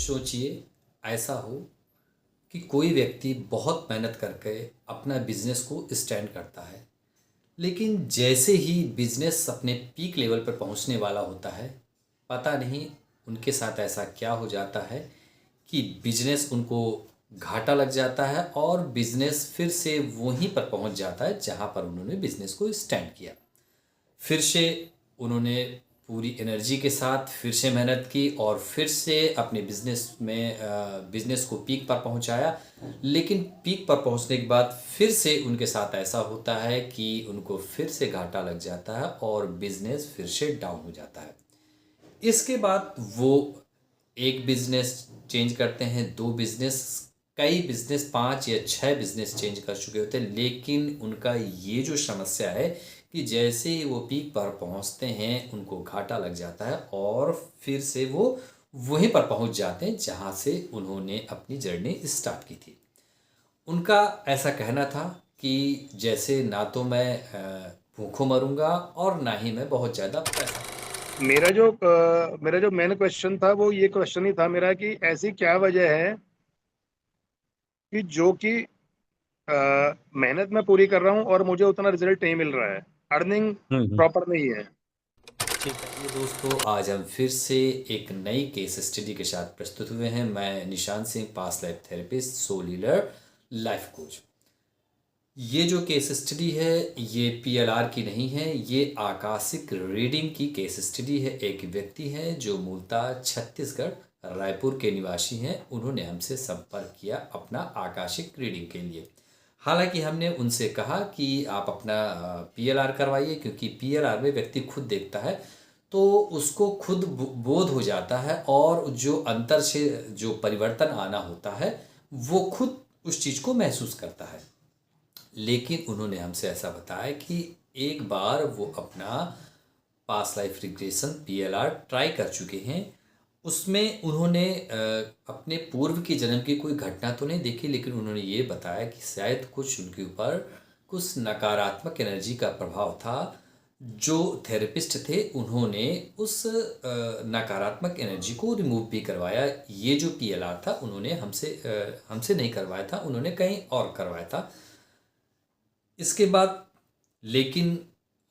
सोचिए ऐसा हो कि कोई व्यक्ति बहुत मेहनत करके अपना बिजनेस को स्टैंड करता है, लेकिन जैसे ही बिजनेस अपने पीक लेवल पर पहुंचने वाला होता है, पता नहीं उनके साथ ऐसा क्या हो जाता है कि बिजनेस उनको घाटा लग जाता है और बिजनेस फिर से वहीं पर पहुंच जाता है जहां पर उन्होंने बिजनेस को स्टैंड किया। फिर से उन्होंने पूरी एनर्जी के साथ फिर से मेहनत की और फिर से अपने बिजनेस को पीक पर पहुंचाया। लेकिन पीक पर पहुंचने के बाद फिर से उनके साथ ऐसा होता है कि उनको फिर से घाटा लग जाता है और बिजनेस फिर से डाउन हो जाता है। इसके बाद वो एक बिजनेस चेंज करते हैं, दो बिजनेस, कई बिजनेस, 5 या 6 बिजनेस चेंज कर चुके होते हैं, लेकिन उनका ये जो समस्या है कि जैसे ही वो पीक पर पहुंचते हैं उनको घाटा लग जाता है और फिर से वो वहीं पर पहुंच जाते हैं जहां से उन्होंने अपनी जर्नी स्टार्ट की थी। उनका ऐसा कहना था कि जैसे ना तो मैं भूखों मरूंगा और ना ही मैं बहुत ज़्यादा पैसा। मेरा जो मेन क्वेश्चन था वो ये क्वेश्चन ही था मेरा कि ऐसी क्या वजह है कि जो कि मेहनत मैं पूरी कर रहा हूँ और मुझे उतना रिजल्ट नहीं मिल रहा है, अर्निंग हम्म। प्रॉपर नहीं है। ठीक है ये दोस्तों, आज हम फिर से एक नई केस स्टडी के साथ प्रस्तुत हुए हैं। मैं Nishant Singh, past life therapist, soul healer, life coach. ये जो केस स्टडी है ये पीएलआर की नहीं है, ये आकाशिक रीडिंग की केस स्टडी है। एक व्यक्ति है जो मूलतः छत्तीसगढ़ रायपुर के निवासी हैं, उन्होंने हमसे संपर्क किया अपना आकाशिक रीडिंग के लिए। हालांकि हमने उनसे कहा कि आप अपना पीएलआर करवाइए, क्योंकि पीएलआर में व्यक्ति खुद देखता है तो उसको खुद बोध हो जाता है और जो अंतर से जो परिवर्तन आना होता है वो खुद उस चीज़ को महसूस करता है। लेकिन उन्होंने हमसे ऐसा बताया कि एक बार वो अपना past life regression PLR try कर चुके हैं। उसमें उन्होंने अपने पूर्व के जन्म की कोई घटना तो नहीं देखी, लेकिन उन्होंने ये बताया कि शायद कुछ उनके ऊपर कुछ नकारात्मक एनर्जी का प्रभाव था। जो थेरेपिस्ट थे उन्होंने उस नकारात्मक एनर्जी को रिमूव भी करवाया। ये जो पीएलआर था उन्होंने हमसे नहीं करवाया था, उन्होंने कहीं और करवाया था। इसके बाद लेकिन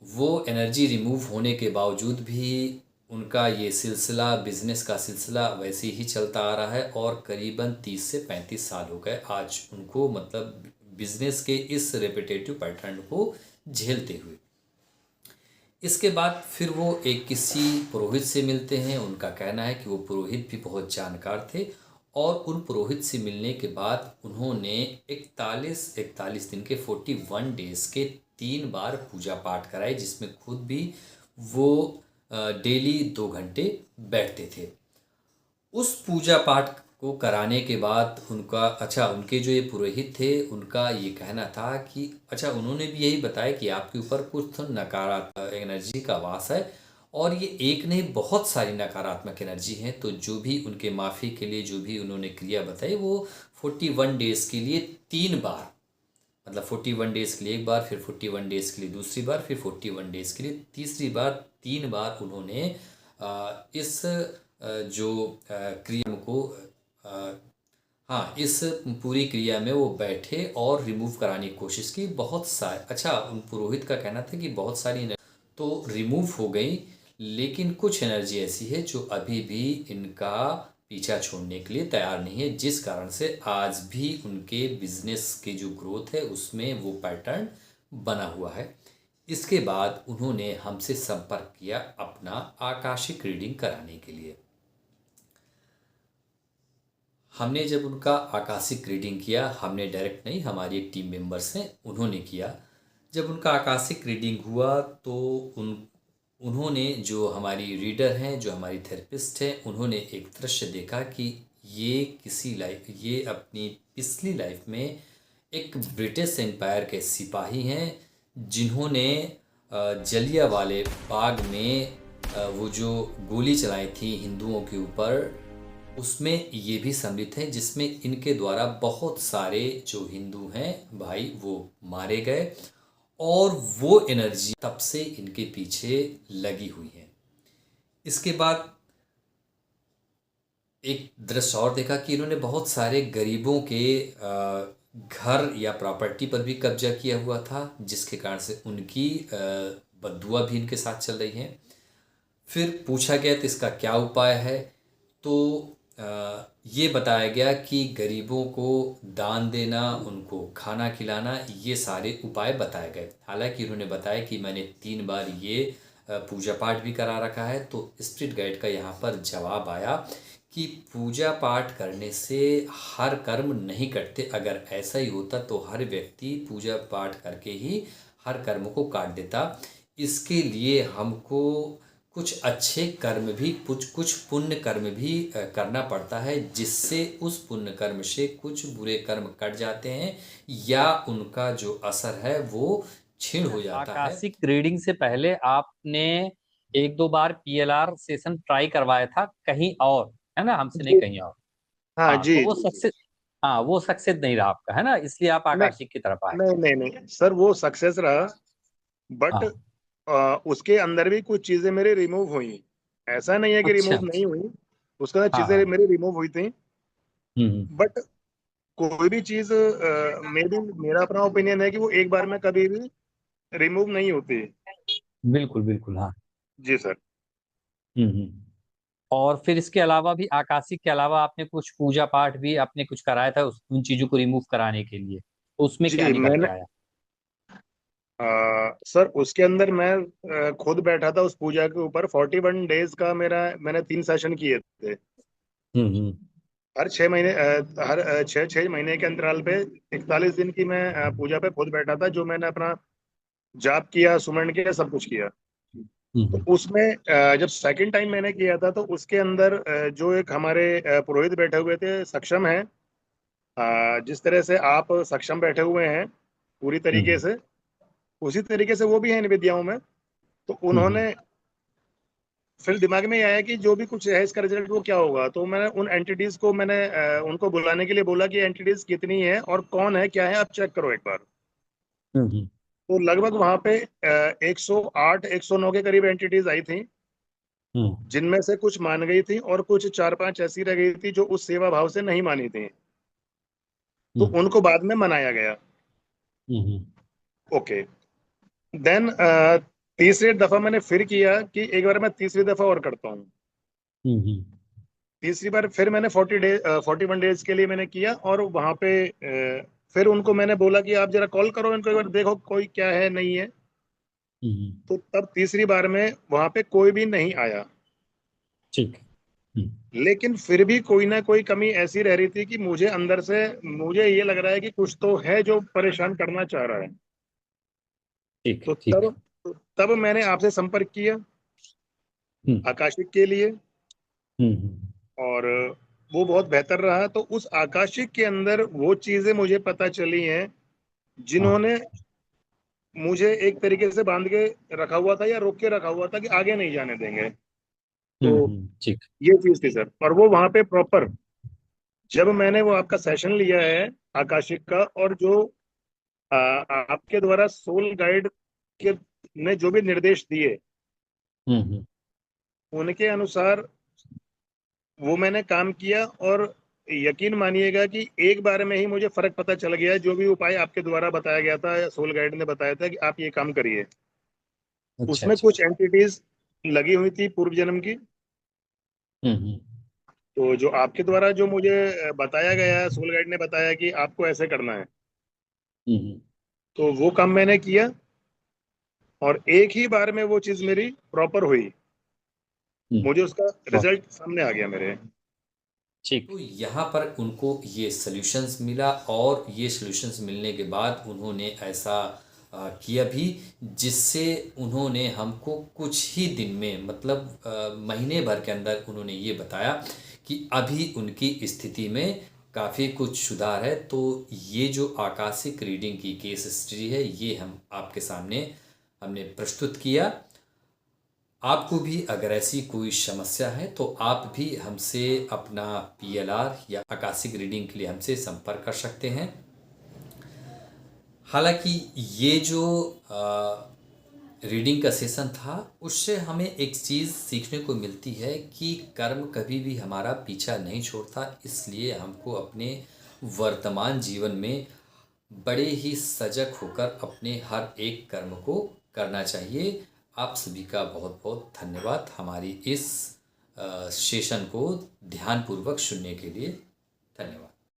वो एनर्जी रिमूव होने के बावजूद भी उनका ये सिलसिला, बिजनेस का सिलसिला वैसे ही चलता आ रहा है और करीबन 30 से 35 साल हो गए आज उनको, मतलब बिजनेस के इस रेपिटेटिव पैटर्न को झेलते हुए। इसके बाद फिर वो एक किसी पुरोहित से मिलते हैं। उनका कहना है कि वो पुरोहित भी बहुत जानकार थे और उन पुरोहित से मिलने के बाद उन्होंने 41 दिन के 41 डेज के 3 बार पूजा पाठ कराए, जिसमें खुद भी वो डेली 2 घंटे बैठते थे। उस पूजा पाठ को कराने के बाद उनके जो ये पुरोहित थे उनका ये कहना था कि उन्होंने भी यही बताया कि आपके ऊपर कुछ तो नकारात्मक एनर्जी का वास है और ये एक नहीं बहुत सारी नकारात्मक एनर्जी हैं। तो जो भी उनके माफ़ी के लिए जो भी उन्होंने क्रिया बताई वो 41 डेज के लिए 3 बार, मतलब 41 डेज के लिए एक बार, फिर 41 डेज के लिए दूसरी बार, फिर 41 डेज के लिए तीसरी बार, 3 बार उन्होंने इस जो क्रिया को इस पूरी क्रिया में वो बैठे और रिमूव कराने की कोशिश की। बहुत सारे उन पुरोहित का कहना था कि बहुत सारी एनर्जी तो रिमूव हो गई, लेकिन कुछ एनर्जी ऐसी है जो अभी भी इनका पीछा छोड़ने के लिए तैयार नहीं है, जिस कारण से आज भी उनके बिजनेस के जो ग्रोथ है उसमें वो पैटर्न बना हुआ है। इसके बाद उन्होंने हमसे संपर्क किया अपना आकाशिक रीडिंग कराने के लिए। हमने जब उनका आकाशिक रीडिंग किया, हमने डायरेक्ट नहीं, हमारी एक टीम मेंबर्स हैं उन्होंने किया। जब उनका आकाशिक रीडिंग हुआ तो उन्होंने, जो हमारी रीडर हैं, जो हमारी थेरेपिस्ट हैं, उन्होंने एक दृश्य देखा कि ये अपनी पिछली लाइफ में एक ब्रिटिश एम्पायर के सिपाही हैं जिन्होंने जलियांवाले बाग में वो जो गोली चलाई थी हिंदुओं के ऊपर, उसमें ये भी सम्मिलित है, जिसमें इनके द्वारा बहुत सारे जो हिंदू हैं भाई वो मारे गए और वो एनर्जी तब से इनके पीछे लगी हुई है। इसके बाद एक दृश्य और देखा कि इन्होंने बहुत सारे गरीबों के घर या प्रॉपर्टी पर भी कब्जा किया हुआ था, जिसके कारण से उनकी बददुआ भी इनके साथ चल रही है। फिर पूछा गया तो इसका क्या उपाय है, तो ये बताया गया कि गरीबों को दान देना, उनको खाना खिलाना, ये सारे उपाय बताए गए। हालांकि उन्होंने बताया कि मैंने 3 बार ये पूजा पाठ भी करा रखा है। तो स्पिरिट गाइड का यहाँ पर जवाब आया कि पूजा पाठ करने से हर कर्म नहीं कटते। अगर ऐसा ही होता तो हर व्यक्ति पूजा पाठ करके ही हर कर्म को काट देता। इसके लिए हमको कुछ अच्छे कर्म भी, कुछ कुछ पुण्य कर्म भी करना पड़ता है, जिससे उस पुण्य कर्म से कुछ बुरे कर्म कट जाते हैं या उनका जो असर है वो क्षीण हो जाता है। आकाशिक रीडिंग से पहले आपने 1-2 बार PLR सेशन ट्राई करवाया था कहीं और, है ना, हमसे नहीं जी कहीं और। हाँ हाँ, तो जी वो जी। सक्सेस, हाँ वो सक्सेस नहीं रहा आपका, है ना, इसलिए आप नहीं आकाशिक की तरफ आए। नहीं नहीं नहीं सर, वो सक्सेस रहा, बट हाँ। उसके अंदर भी कुछ चीजें मेरी रिमूव हुई। ऐसा नहीं है कि अच्छा। रिमूव नहीं हुई, उसके अंदर हाँ चीजें हाँ। मेरी रिमूव हुई थी। हम्म। बट कोई भी चीज मेरा अपना ओपिनियन है कि वो एक बार में कभी भी रिमूव नहीं होती। बिल्कुल बिल्कुल, हाँ। जी सर। हम्म। और फिर इसके अलावा भी, आकाशिक के अलावा आपने कुछ पूजा पाठ भी आपने कुछ कराया था उन चीजों को रिमूव कराने के लिए, तो उसमें क्या जी निकल के मैंने आया? सर उसके अंदर मैं खुद बैठा था उस पूजा के ऊपर। 41 डेज का मैंने 3 सेशन किए थे। हम्म। हर 6 महीने हर 6 6 महीने के अंतराल पे 41 दिन की मैं पूजा पे खुद बैठा था, जो मैंने अपना जाप किया, सुमरन किया, सब कुछ किया। तो हम्म। उसमें जब सेकंड टाइम मैंने किया था, तो उसके अंदर जो एक हमारे पुरोहित बैठे हुए थे, सक्षम है, जिस तरह से आप सक्षम बैठे हुए हैं पूरी तरीके हम्म। से, उसी तरीके से वो भी हैं इन विद्याओं में। तो हम्म। उन्होंने फिर दिमाग में ये आया कि जो भी कुछ है इसका रिजल्ट वो क्या होगा। तो मैंने उन एंटिटीज को उनको बुलाने के लिए बोला कि एंटिटीज कितनी है और कौन है क्या है, आप चेक करो एक बार। हम्म। तो लगभग वहां पे 108 109 के करीब एंटिटीज आई थी, हम्म। जिनमें से कुछ मान गई थी और कुछ 4 5 ऐसी रह गई थी जो उस सेवा भाव से नहीं मानी थी। तो हम्म। उनको बाद में मनाया गया। हम्म। ओके। देन तीसरी दफा मैंने फिर किया कि एक बार मैं तीसरी दफा और करता हूँ। हम्म। तीसरी बार फिर मैंने 41 डेज के लिए मैंने किया, और वहां पे फिर उनको मैंने बोला कि आप जरा कॉल करो इनको, एक बार देखो कोई क्या है नहीं है। हम्म। तो तब तीसरी बार में वहां पे कोई भी नहीं आया। ठीक है। लेकिन फिर भी कोई ना कोई कमी ऐसी रह रही थी कि मुझे अंदर से मुझे ये लग रहा है कि कुछ तो है जो परेशान करना चाह रहा है। ठीक है। तो ठीक है। तब मैंने आपसे संपर्क किया हम्म। आकाशिक के लिए, हम्म। और वो बहुत बेहतर रहा। तो उस आकाशिक के अंदर वो चीजें मुझे पता चली हैं हाँ। जिन्होंने मुझे एक तरीके से बांध के रखा हुआ था या रोक के रखा हुआ था कि आगे नहीं जाने देंगे। तो ठीक। ये चीज थी सर। और वो वहां पे प्रॉपर, जब मैंने वो आपका सेशन लिया है आकाशिक का, और जो आपके द्वारा सोल गाइड के ने जो भी निर्देश दिए, हम्म। उनके अनुसार वो मैंने काम किया। और यकीन मानिएगा कि एक बार में ही मुझे फर्क पता चल गया। जो भी उपाय आपके द्वारा बताया गया था या सोल गाइड ने बताया था कि आप ये काम करिए, अच्छा उसमें अच्छा। कुछ एंटिटीज लगी हुई थी पूर्व जन्म की। हम्म। तो जो आपके द्वारा जो मुझे बताया गया है, सोल गाइड ने बताया कि आपको ऐसे करना है, हम्म। तो वो काम मैंने किया, और एक ही बार में वो चीज मेरी प्रॉपर हुई। हम्म। मुझे उसका बहुत रिजल्ट सामने आ गया मेरे। ठीक। तो यहाँ पर उनको ये सॉल्यूशंस मिला, और ये सॉल्यूशंस मिलने के बाद उन्होंने ऐसा किया भी, जिससे उन्होंने हमको कुछ ही दिन में, मतलब महीने भर के अंदर उन्होंने ये बताया कि अभी उनकी स्थिति में काफ़ी कुछ सुधार है। तो ये जो आकाशिक रीडिंग की केस हिस्ट्री है, ये हम आपके सामने हमने प्रस्तुत किया। आपको भी अगर ऐसी कोई समस्या है तो आप भी हमसे अपना PLR या आकाशिक रीडिंग के लिए हमसे संपर्क कर सकते हैं। हालांकि ये जो रीडिंग का सेशन था, उससे हमें एक चीज़ सीखने को मिलती है कि कर्म कभी भी हमारा पीछा नहीं छोड़ता। इसलिए हमको अपने वर्तमान जीवन में बड़े ही सजग होकर अपने हर एक कर्म को करना चाहिए। आप सभी का बहुत बहुत धन्यवाद हमारी इस सेशन को ध्यानपूर्वक सुनने के लिए। धन्यवाद।